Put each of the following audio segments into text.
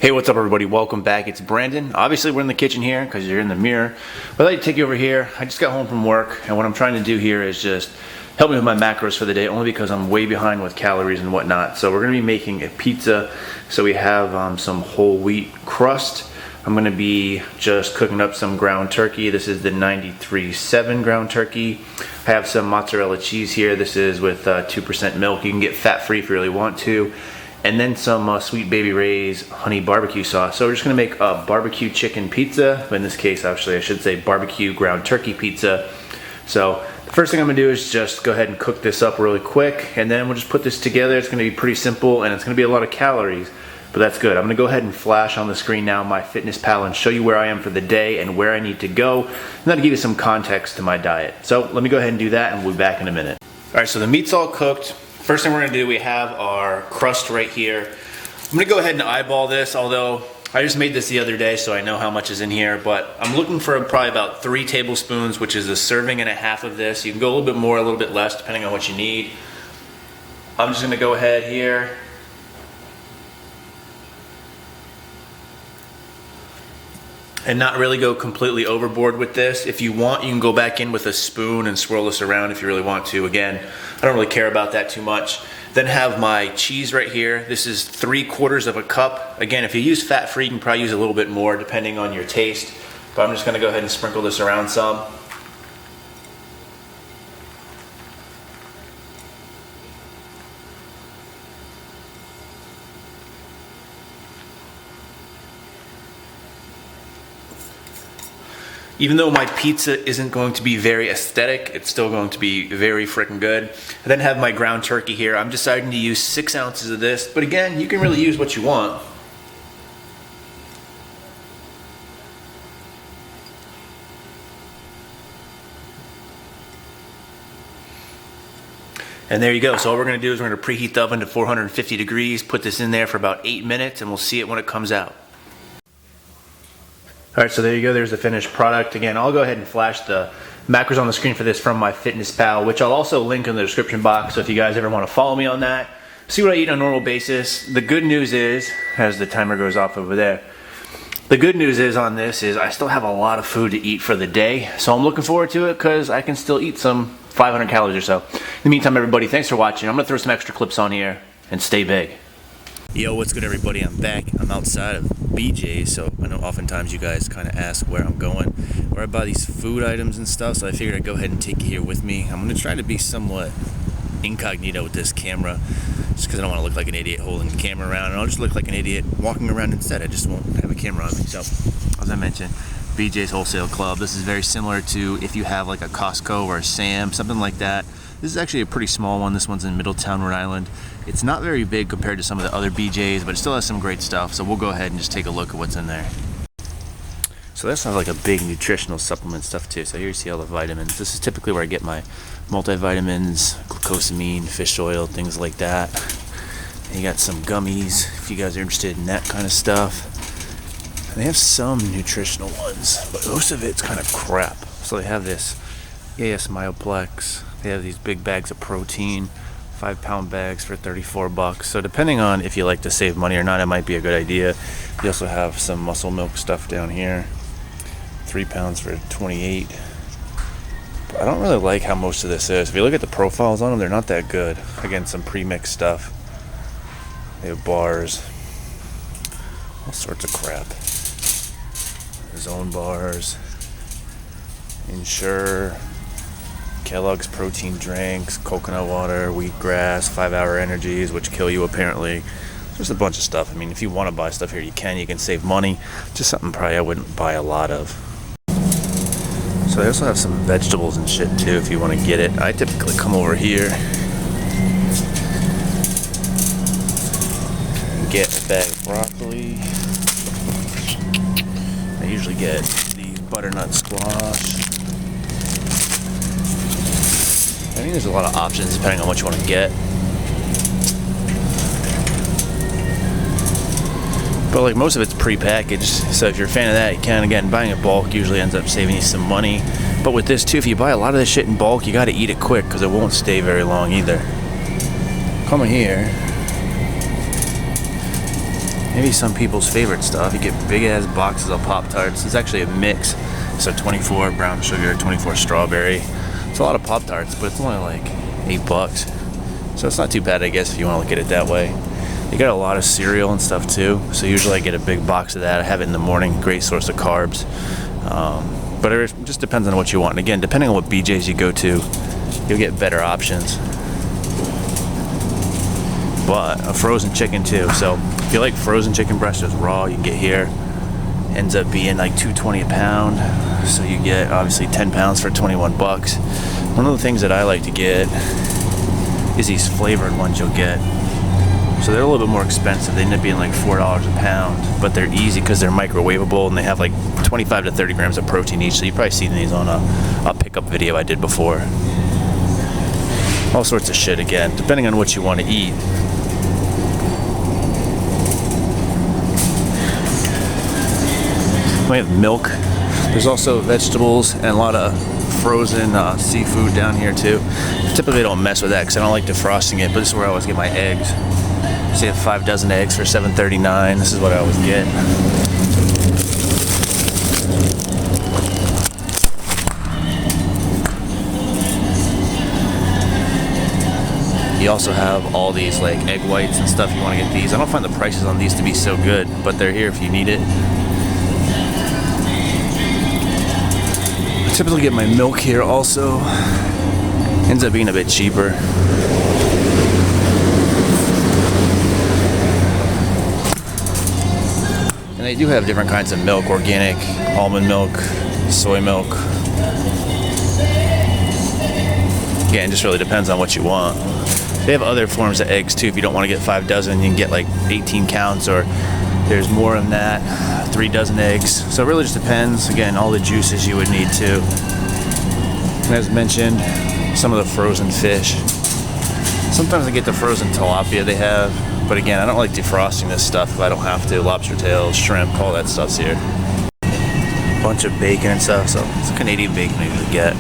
Hey, what's up everybody? Welcome back. It's Brandon. Obviously we're in the kitchen here because you're in the mirror. But I'd like to take you over here. I just got home from work and what I'm trying to do here is just help me with my macros for the day, only because I'm way behind with calories and whatnot. So we're going to be making a pizza. So we have some whole wheat crust. I'm going to be just cooking up some ground turkey. This is the 93.7 ground turkey. I have some mozzarella cheese here. This is with 2% milk. You can get fat-free if you really want to. And then some Sweet Baby Ray's honey barbecue sauce. So we're just gonna make a barbecue chicken pizza. In this case, actually, I should say barbecue ground turkey pizza. So the first thing I'm gonna do is just go ahead and cook this up really quick, and then we'll just put this together. It's gonna be pretty simple, and it's gonna be a lot of calories, but that's good. I'm gonna go ahead and flash on the screen now MyFitnessPal and show you where I am for the day and where I need to go, and that'll give you some context to my diet. So let me go ahead and do that, and we'll be back in a minute. All right, so the meat's all cooked. First thing we're gonna do, we have our crust right here. I'm gonna go ahead and eyeball this, although I just made this the other day, so I know how much is in here, but I'm looking for probably about 3 tablespoons, which is a serving and a half of this. You can go a little bit more, a little bit less, depending on what you need. I'm just gonna go ahead here. And not really go completely overboard with this. If you want, you can go back in with a spoon and swirl this around if you really want to. Again, I don't really care about that too much. Then have my cheese right here. This is 3/4 of a cup. Again, if you use fat-free, you can probably use a little bit more depending on your taste. But I'm just gonna go ahead and sprinkle this around some. Even though my pizza isn't going to be very aesthetic, it's still going to be very freaking good. I then have my ground turkey here. I'm deciding to use 6 ounces of this, but again, you can really use what you want. And there you go. So all we're gonna do is we're gonna preheat the oven to 450 degrees, put this in there for about 8 minutes, and we'll see it when it comes out. All right, so there you go, there's the finished product. Again, I'll go ahead and flash the macros on the screen for this from MyFitnessPal, which I'll also link in the description box, so if you guys ever want to follow me on that, see what I eat on a normal basis. The good news is, as the timer goes off over there, the good news is on this is I still have a lot of food to eat for the day, so I'm looking forward to it because I can still eat some 500 calories or so. In the meantime, everybody, thanks for watching. I'm going to throw some extra clips on here, and stay big. Yo, what's good everybody? I'm back. I'm outside of BJ, so I know oftentimes you guys kind of ask where I'm going, where I buy these food items and stuff, so I figured I'd go ahead and take you here with me. I'm going to try to be somewhat incognito with this camera, just because I don't want to look like an idiot holding the camera around, and I'll just look like an idiot walking around instead. I just won't have a camera on me. So, as I mentioned, BJ's Wholesale Club. This is very similar to if you have like a Costco or a Sam, something like that. This is actually a pretty small one. This one's in Middletown, Rhode Island. It's not very big compared to some of the other BJs, but it still has some great stuff. So we'll go ahead and just take a look at what's in there. So that's not like a big nutritional supplement stuff too. So here you see all the vitamins. This is typically where I get my multivitamins, glucosamine, fish oil, things like that. And you got some gummies if you guys are interested in that kind of stuff. And they have some nutritional ones, but most of it's kind of crap. So they have this AS Myoplex. They have these big bags of protein, 5-pound bags for 34 bucks. So depending on if you like to save money or not, it might be a good idea. You also have some muscle milk stuff down here, 3 pounds for 28. But I don't really like how most of this is. If you look at the profiles on them, they're not that good. Again, some pre-mixed stuff. They have bars, all sorts of crap. Zone bars, Ensure, Kellogg's protein drinks, coconut water, wheatgrass, 5-hour energies, which kill you apparently. There's a bunch of stuff. I mean, if you want to buy stuff here, you can save money. Just something probably I wouldn't buy a lot of. So they also have some vegetables and shit too if you want to get it. I typically come over here and get a bag of broccoli. I usually get these butternut squash. I think there's a lot of options depending on what you want to get. But like most of it's pre-packaged, so if you're a fan of that, you can. Again, buying in bulk usually ends up saving you some money. But with this too, if you buy a lot of this shit in bulk, you got to eat it quick because it won't stay very long either. Come here. maybe some people's favorite stuff. You get big ass boxes of Pop-Tarts. It's actually a mix. So 24 brown sugar, 24 strawberry. It's a lot of Pop-Tarts, but it's only like $8. So it's not too bad, I guess, if you want to look at it that way. They got a lot of cereal and stuff too. So usually I get a big box of that. I have it in the morning. Great source of carbs. But it just depends on what you want. And again, depending on what BJ's you go to, you'll get better options. But a frozen chicken too. So if you like frozen chicken breast as raw, you can get here. Ends up being like $2.20 a pound. So you get obviously 10 pounds for 21 bucks. One of the things that I like to get is these flavored ones you'll get. So they're a little bit more expensive. They end up being like $4 a pound, but they're easy because they're microwavable and they have like 25 to 30 grams of protein each. So you've probably seen these on a pickup video I did before. All sorts of shit again, depending on what you want to eat. We have milk. There's also vegetables and a lot of frozen seafood down here too. Typically I don't mess with that because I don't like defrosting it, but this is where I always get my eggs. So you have 5 dozen eggs for $7.39. This is what I always get. You also have all these like egg whites and stuff. You want to get these. I don't find the prices on these to be so good, but they're here if you need it. I typically get my milk here also. Ends up being a bit cheaper. And they do have different kinds of milk, organic, almond milk, soy milk. Again, it just really depends on what you want. They have other forms of eggs too. If you don't want to get 5 dozen, you can get like 18 counts, or there's more than that, 3 dozen eggs. So it really just depends. Again, all the juices you would need to. And as mentioned, some of the frozen fish. Sometimes I get the frozen tilapia they have, but again, I don't like defrosting this stuff if I don't have to. Lobster tails, shrimp, all that stuff's here. Bunch of bacon and stuff, so it's Canadian bacon I usually get.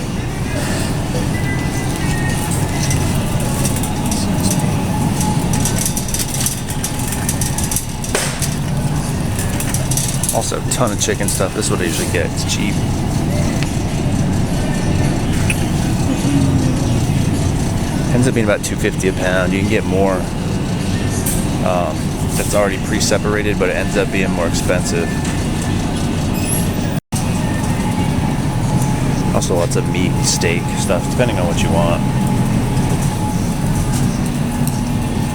Also a ton of chicken stuff. This is what I usually get. It's cheap. Ends up being about $2.50 a pound. You can get more that's already pre-separated, but it ends up being more expensive. Also lots of meat and steak stuff, depending on what you want.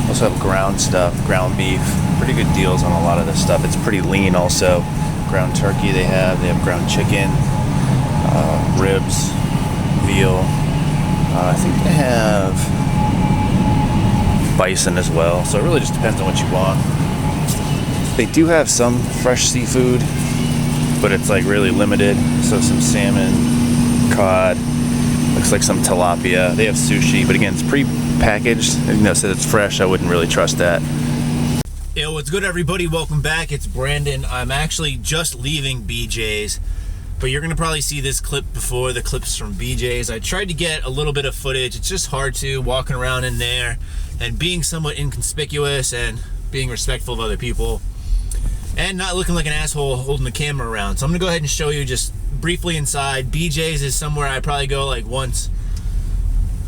Also have ground stuff, ground beef. Pretty good deals on a lot of this stuff. It's pretty lean also. Ground turkey they have ground chicken, ribs, veal. I think they have bison as well. So it really just depends on what you want. They do have some fresh seafood, but it's like really limited. So some salmon, cod, looks like some tilapia. They have sushi, but again, it's pre-packaged. You know, so it's fresh. I wouldn't really trust that. Yo, what's good, everybody? Welcome back. It's Brandon. I'm actually just leaving BJ's, but you're gonna probably see this clip before the clips from BJ's. I tried to get a little bit of footage. It's just hard to walking around in there and being somewhat inconspicuous and being respectful of other people and not looking like an asshole holding the camera around. So I'm gonna go ahead and show you just briefly inside. BJ's is somewhere I probably go like once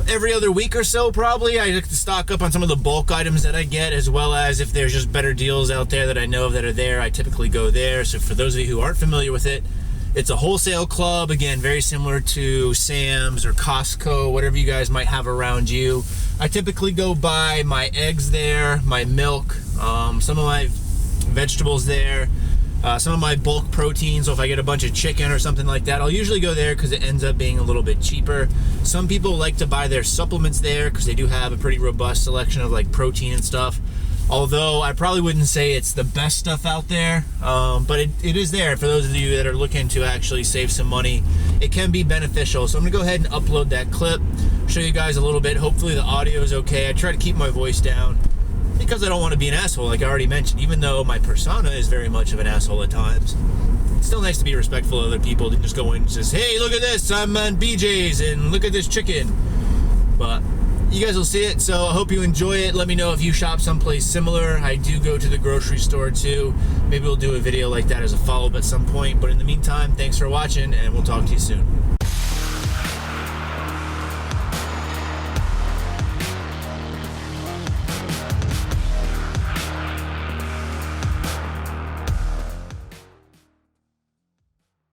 every other week or so, probably. I like to stock up on some of the bulk items that I get, as well as if there's just better deals out there that I know of that are there, I typically go there. So for those of you who aren't familiar with it, it's a wholesale club, again, very similar to Sam's or Costco, whatever you guys might have around you. I typically go buy my eggs there, my milk, some of my vegetables there, some of my bulk proteins. So if I get a bunch of chicken or something like that, I'll usually go there because it ends up being a little bit cheaper. Some people like to buy their supplements there because they do have a pretty robust selection of like protein and stuff. Although I probably wouldn't say it's the best stuff out there, but it is there for those of you that are looking to actually save some money. It can be beneficial. So I'm gonna go ahead and upload that clip, show you guys a little bit. Hopefully the audio is okay. I try to keep my voice down because I don't want to be an asshole, like I already mentioned. Even though my persona is very much of an asshole at times, it's still nice to be respectful of other people. To just go in and just, hey, look at this, I'm on BJ's and look at this chicken. But you guys will see it, so I hope you enjoy it. Let me know if you shop someplace similar. I do go to the grocery store too. Maybe we'll do a video like that as a follow-up at some point, but in the meantime, thanks for watching, and we'll talk to you soon.